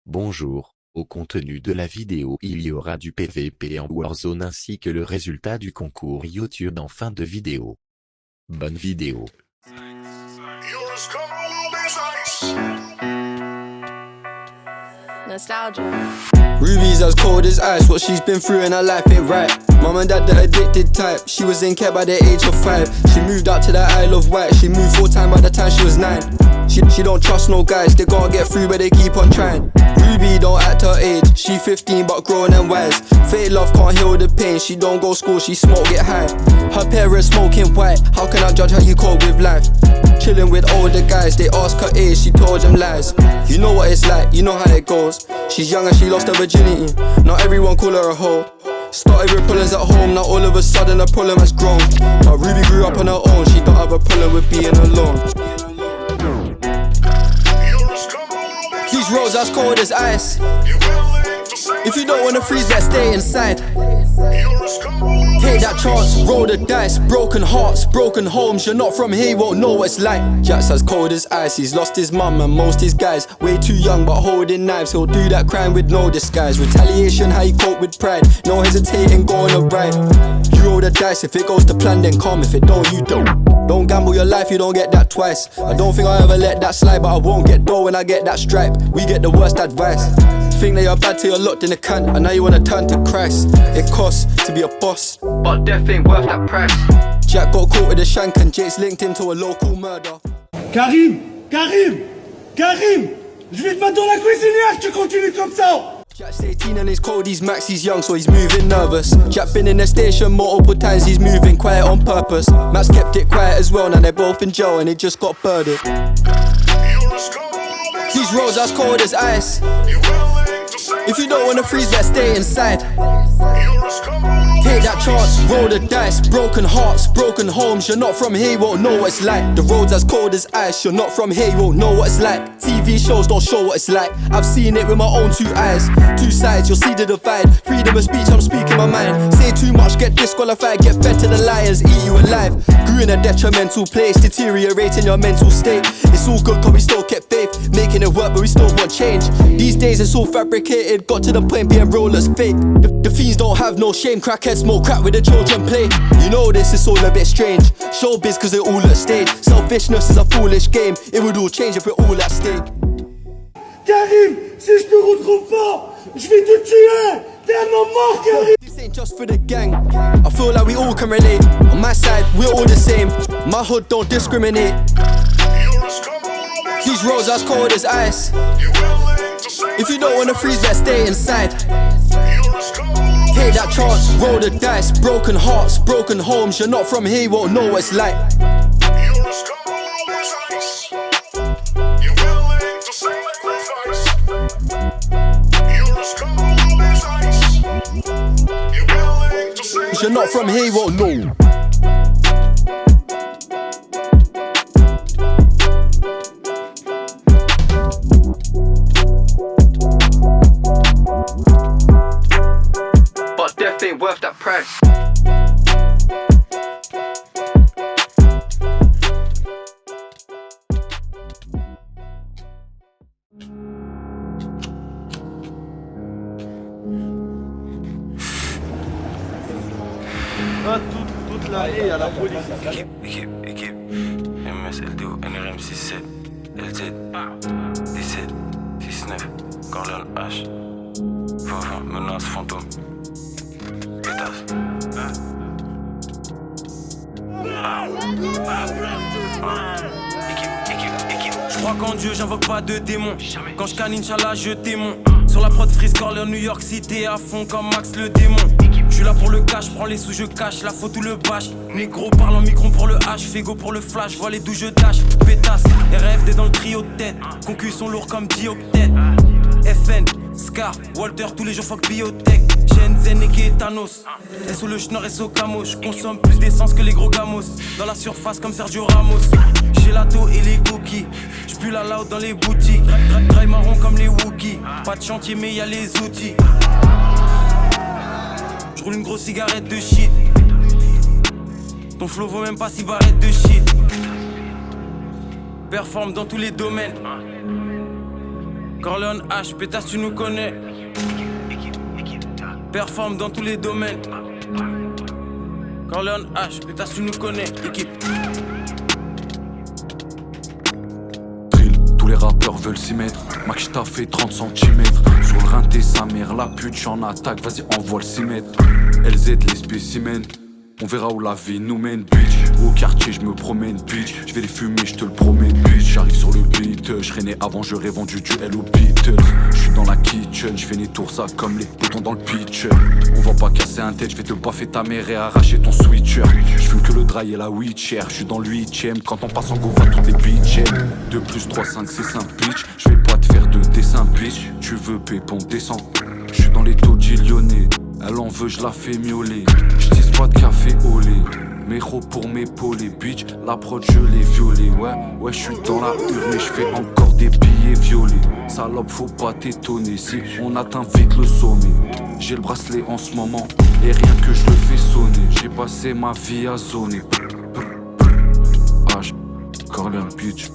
Bonjour, au contenu de la vidéo il y aura du PVP en Warzone ainsi que le résultat du concours YouTube en fin de vidéo. Bonne vidéo. Nostalgia. Ruby's as cold as ice, what she's been through in her life ain't right. Mum and dad the addicted type, she was in care by the age of 5. She moved out to the Isle of Wight, she moved full time by the time she was 9. She don't trust no guys, they can't get through but they keep on trying. Ruby don't act her age, she 15 but grown and wise. Fake love can't heal the pain, she don't go school, she smoke, get high. Her parents smoking white, how can I judge how you cope with life? Chilling with older guys, they ask her age, she told them lies. You know what it's like, you know how it goes. She's young and she lost her virginity, not everyone call her a hoe. Started with problems at home, now all of a sudden a problem has grown. But Ruby grew up on her own, she don't have a problem with being alone. These roads as cold as ice. If you don't wanna freeze, let's stay inside. Take that chance, roll the dice. Broken hearts, broken homes. You're not from here, you won't know what it's like. Jack's as cold as ice. He's lost his mum and most his guys. Way too young but holding knives. He'll do that crime with no disguise. Retaliation, how you cope with pride. No hesitating, go on a ride. You roll the dice. If it goes to plan, then come. If it don't, you don't. Don't gamble your life, you don't get that twice. I don't think I'll ever let that slide, but I won't get dough when I get that stripe. We get the worst advice. Think that you're bad till you're locked in a can, and now you wanna turn to Christ. It costs to be a boss, but death ain't worth that price. Jack got caught with a shank and Jake's linked him to a local murder. Karim, je vais te mettre dans la cuisinière, tu continues comme ça. Jack's 18 and he's cold, he's max, he's young, so he's moving nervous. Jack been in the station multiple times, he's moving quiet on purpose. Max kept it quiet as well, now they're both in jail and they just got birded. These roads as cold as ice. If you don't wanna freeze, let's stay inside. Take that chance, roll the dice. Broken hearts, broken homes. You're not from here, you won't know what it's like. The road's as cold as ice. You're not from here, you won't know what it's like. TV shows don't show what it's like. I've seen it with my own two eyes. Two sides, you'll see the divide. Freedom of speech, I'm speaking my mind. Say too much, get disqualified. Get fed to the lions, eat you alive. Grew in a detrimental place, deteriorating your mental state. It's all good cause we still kept faith. Making it work but we still want change. These days it's all fabricated. Got to the point being real as fake. The fiends don't have no shame. Crackheads smoke crack with the children play. You know this is all a bit strange. Showbiz cause they all at stage. Selfishness is a foolish game. It would all change if we're all at stake. Karim, si je te retrouve pas, je vais te tuer. T'es un homme mort, Karim. This ain't just for the gang. I feel like we all can relate. On my side, we're all the same. My hood don't discriminate. These roads as cold as ice. If you don't wanna freeze, let's stay inside. Take that chance, roll the dice. Broken hearts, broken homes. You're not from here, you won't know what it's like. You're not from here, you won't know. But death ain't worth that price. Toute l'année à la police. Équipe, MSLDO, NRM 67, LZ, 17, 69, Corleone H, Vavin, menace fantôme, pétasse. Équipe. Je crois qu'en Dieu, j'invoque pas de démons. Quand je canne, Inch'Allah, je témoin. Sur la prod Freeze Corleone, New York City, à fond comme Max le démon. Je suis là pour le cash, prends les sous, je cache la faute ou le bâche. Négro parle en micron pour le H, Fego pour le flash, vois les d'où je dash. Pétasse, RFD dans le trio de tête. Concus sont lourds comme dioctète. FN, Scar, Walter, tous les jours fuck biotech. Shenzhen et Kétanos. Et sous le schnorr et sous camo. Je consomme plus d'essence que les gros gamos. Dans la surface comme Sergio Ramos. Gelato et les cookies. J'pue la loud dans les boutiques. Graille marron comme les Wookiees. Pas de chantier mais y'a les outils. J'roule une grosse cigarette de shit. Ton flow vaut même pas 6 barrettes de shit. Performe dans tous les domaines. Corleone H, pétasse tu nous connais. Performe dans tous les domaines. Corleone H, pétasse tu nous connais. Équipe. Drill, tous les rappeurs veulent s'y mettre. Max t'as fait 30 cm. Sur le rein t'es sa mère, la pute j'en attaque. Vas-y envoie le 6 mètres. LZ les spécimens. On verra où la vie nous mène, bitch. Au quartier, je me promène, bitch. Je vais les fumer, je te le promets, bitch. J'arrive sur le beat, je né avant, j'aurais vendu du L au Beatles. Je suis dans la kitchen, je fais des tours ça comme les boutons dans le pitch. On va pas casser un tête, je vais te baffer ta mère et arracher ton switcher. Je fume que le dry et la Witcher. Je suis dans le 8ème, quand on passe en go, va toutes les bitches. 2 plus 3, 5, c'est simple, bitch. Je vais pas te faire de dessin, bitch. Tu veux pépon, descend. Je suis dans les taux de lyonnais. Elle en veut, je la fais miauler. J'tisse pas de café au lait. Méro pour m'épauler, bitch. La prod, je l'ai violée. Ouais, j'suis dans la hure, mais j'fais encore des billets violets. Salope, faut pas t'étonner si on atteint vite le sommet. J'ai le bracelet en ce moment, et rien que je le fais sonner. J'ai passé ma vie à zoner. H, Corleone, bitch.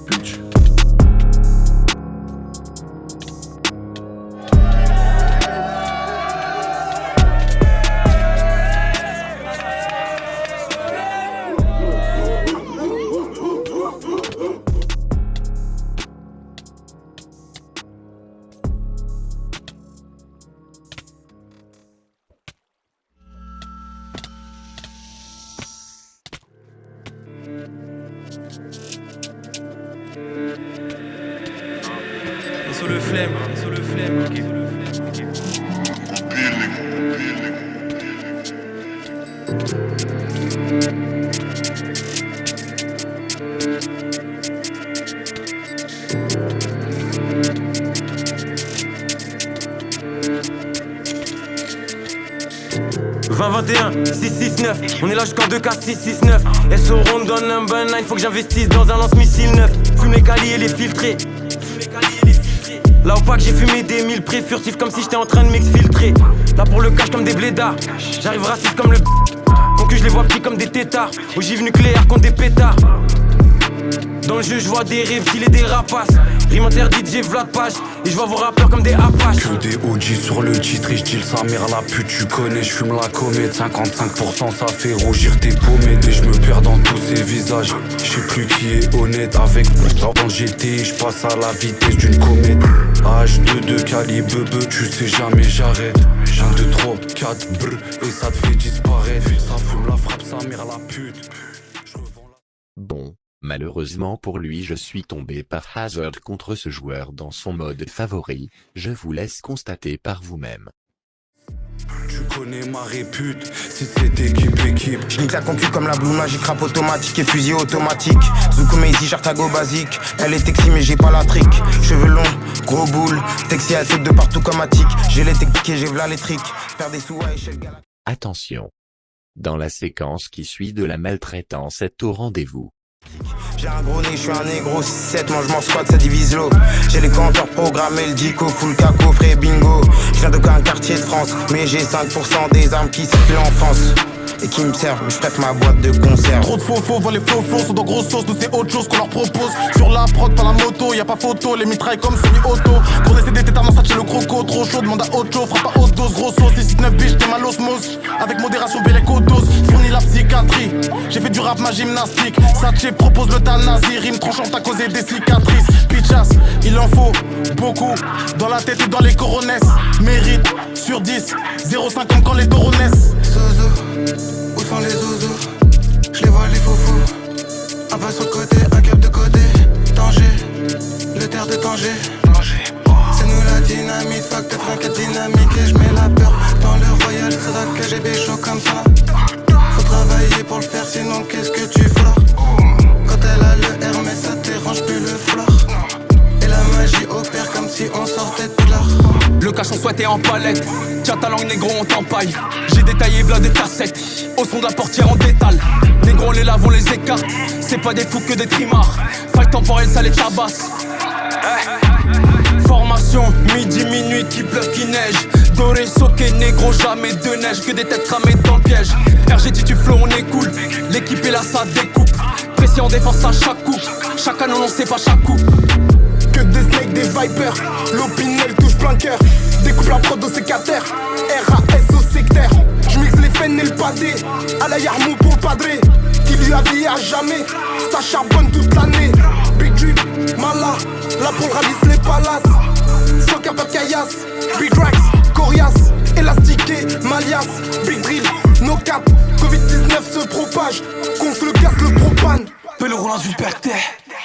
Et sur le flemme, okay. 20-21, 6-6-9. On est là jusqu'en 2K, 6-6-9. SO Rondon number 9. Faut que j'investisse dans un lance-missile neuf. Fume les calis et les filtrés. Là au pack j'ai fumé des 1000 prix furtifs comme si j'étais en train de m'exfiltrer. Là pour le cash comme des blédards. J'arrive raciste comme le donc je les vois petits comme des tétards. Ogive nucléaire contre des pétards. Dans le jeu je vois des reptiles et des rapaces. Rime interdite, j'ai Vlad Page. Et je vois vos rappeurs comme des apaches. Que des OG sur le titre et j'deal sa mère la pute. Tu connais, j'fume la comète. 55% ça fait rougir tes pommettes. Et j'me perds dans tous ces visages. J'sais plus qui est honnête. Avec dans le GT, j'passe à la vitesse d'une comète. H22 calibre, tu sais jamais j'arrête. 1, 2, 3, 4, brr. Et ça te fait disparaître. Ça fume la frappe, sa mère la pute. Bon. Malheureusement pour lui je suis tombé par Hazard contre ce joueur dans son mode favori, je vous laisse constater par vous-même. Tu connais ma répute, si c'est équipe. Je nique la concu comme la Blue Magic, rap automatique et fusil automatique. Zuko Maizy, Jartago basique. Elle est sexy mais j'ai pas la trick. Cheveux longs, gros boule. Texy elle saute de partout comme Attic. J'ai les techniques et j'ai v'là les tricks. Faire des sous à échelle galactique. Attention. Dans la séquence qui suit de la maltraitance est au rendez-vous. J'ai un gros nez, je suis un négro, 6-7, mange mon squat, ça divise l'eau. J'ai les compteurs programmés, le dico, full caco, frais bingo. Je viens d'aucun quartier de France, mais j'ai 5% des armes qui circulent en France. Et qui me servent, mais je prête ma boîte de conserve. Trop de faux, voient les faux sont dans grosse sauce, nous c'est autre chose qu'on leur propose. Sur la prod, pas la moto, y'a pas photo, les mitrailles comme semi-auto. Qu'on essaie des tétards, ça le croco, trop chaud, demande à Ocho, frappe à haute dose, gros sauce, 6-9 biches, t'es mal osmose. Avec modération, Béléco dose, fournis la psychiatrie. J'ai fait du rap, ma gymnastique. Satché propose l'euthanasie, rime tranchante à causer des cicatrices. Pitchass, il en faut beaucoup, dans la tête et dans les coronesses. Mérite sur 10, 0,5 comme quand les taureaux naissent. Où sont les zouzous? Je les vois les foufous. Un pas sur le côté, un cap de côté. Danger, le terre de danger. C'est nous la dynamite, fuck 84 dynamique. Et je mets la peur dans le royal, faudra que j'ai des shows comme ça. Faut travailler pour le faire, sinon qu'est-ce que tu feras? Quand elle a le Hermès, ça dérange plus le flore. Et la magie opère comme si on sortait de l'art. Le cachon souhaité en palette. Tiens ta langue négro on t'empaille. J'ai détaillé v'là des cassettes. Au son de la portière en détale. Négro on les lave on les écarte. C'est pas des fous que des trimards. Faille temporelle ça les tabasse. Formation, midi, minuit, qui pleuve, qui neige. Doré, soqué, négro, jamais de neige. Que des têtes cramées dans le piège. RG dit tu flow on est cool. L'équipe est là ça découpe. Pression en défense à chaque coup. Chaque année on sait pas chaque coup. Que des avec des vipers. L'opinel touche plein cœur. Découpe la prod au sécateur. RAS au secteur. J'mixe les fennes et le padé. À la Yarmou pour le padré. Qui lui a dit à jamais. Ça charbonne toute l'année. Big Drip, Mala. Là pour le ralice les palaces. Sans qu'à pas de caillasse. Big Rax, Coriace. Élastiqué, Malias. Big Drill, no cap. Covid-19 se propage. Gonfle le gaz, le propane. Peu le roule un super terre.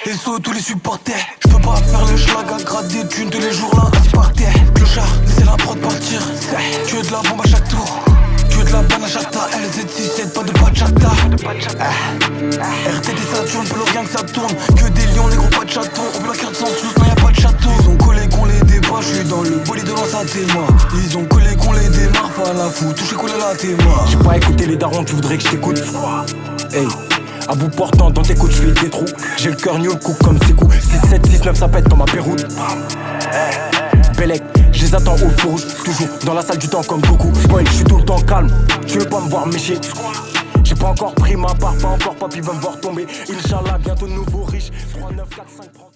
Les sauts, tous les supporters. J'peux pas faire le schlag à gratter des thunes tous les jours là, assis par terre. Clochard, laissez la prod partir. Tu veux de la bombe à chaque tour. Tu veux de la banane à chata. LZ67, pas de bachata. RTT ça tourne, peu le rien que ça tourne. Que des lions, les gros pas de chatons. On veut la carte sans sous, non y'a pas de château. Ils ont collé qu'on les débat, j'suis dans le bolide de lance à téma. Ils ont collé qu'on les démarre, pas la fou, touché collé la téma. J'ai pas écouté les darons, tu voudrais que je t'écoute. Hey. À bout portant dans tes côtes, je fais des trous. J'ai le cœur nul, coup comme c'est coup. 6-7, 6-9, ça pète dans ma péroute. Bellec, je les attends au feu rouge. Toujours dans la salle du temps comme Goku. Boy, je suis tout le temps calme, tu veux pas me voir mécher. J'ai pas encore pris ma part, pas encore, papy va me voir tomber. Inch'Allah, bientôt nouveau riche. 3, 9, 4, 5, 30.